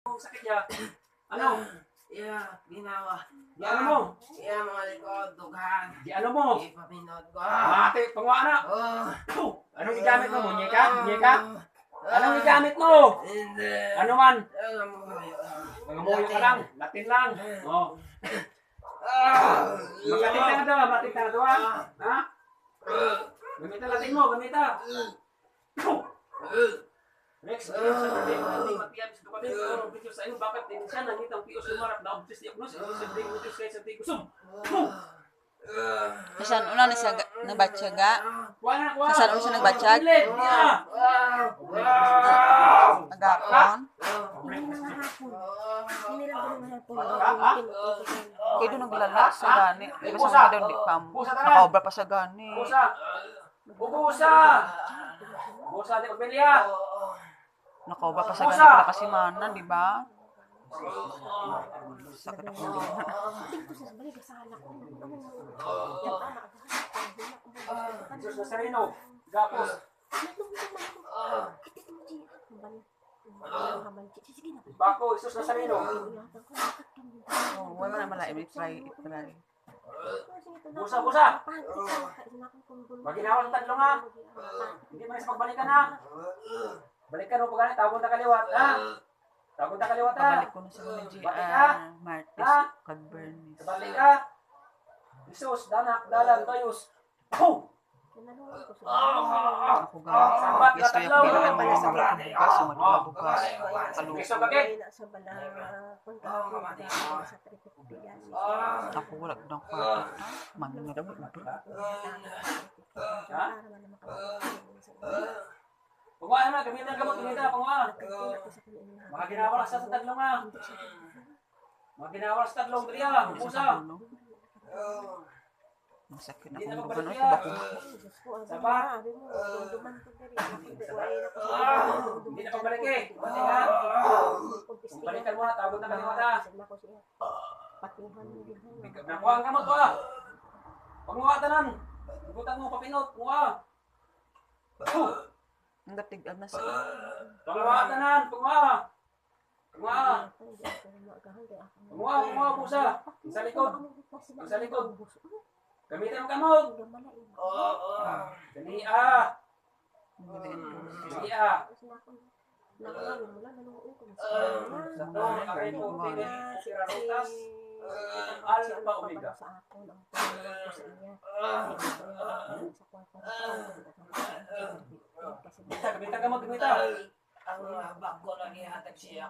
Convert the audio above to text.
Ang sakit niya. Ano? Iya, ginawa. Di ano mo? Iya, mga likod, dughan. Di ano mo? Ipapinod ko. Mati, panguha na. Oh. Anong igamit mo? Munyeka? Munyeka? Anong igamit mo? Hindi. Ano man? Alam mo kayo. Mangamuyo ka lang. Latin lang. Oh. Magaling ka na daw. Latin ka na daw. Ha? Gamita Latin mo. Gamita. Next, sabi ko natin matiyab sa kapatid ko video sa inyo bakit din siya nangitang pios lumarap na obvious diagnosis sa big notice kay sa tigusum. Saan una na siya nagbatsaga? Wala. Saan una siya nagbatsag? Agapon. Kaya doon naglala sa gani. Basta nga doon di pa mo. Nakaobra pa sa gani. Busa di Obelia. Nakaobra pa sa gani para kasi mana, di ba? Sakit ako din. Jesus Nazareno. Gapos. Bako, Jesus Nazareno. Oh, wala na malay. May try. Busa. Maginawa sa tadlo nga. Hindi man sa pagbalikan ha. Balikan mo pagani, tawag na kaliwat ha. Tawag na kaliwat ha. Pabalik ko na sa mga GR. Martes. Kag-Bernice. Balik ka. Jesus, danak, dalan, toyos. Oh! Ako gani. Yes, kaya ko kailangan man sa mga bukas. Yung mga bukas. Kristo bakit? Ako wala ng kwarto. Mano na daw. Ha? Panguha na, gamitan ka mo, gamitan, panguha. Mga ginawala sa tatlong nga. Mga ginawala sa tatlong, dali ha, busa. Masakit Hindi na ako magbalik gano'n. yan. Bako. Sabat. Hindi na pagbalik eh. Bati nga. Kung balikan mo na, tawag na kaliwata. Nakuha ang kamot ba? Panguha tanan. Igutan mo, papinot, panguha. Ang gatigan na sa Panguha tanan, panguha. Panguha, busa. Sa likod. Gamitin mo kamot. Dali ah. Alpha Omega. Gamitin kamot, gamitin. Ang bako na ihatag siya.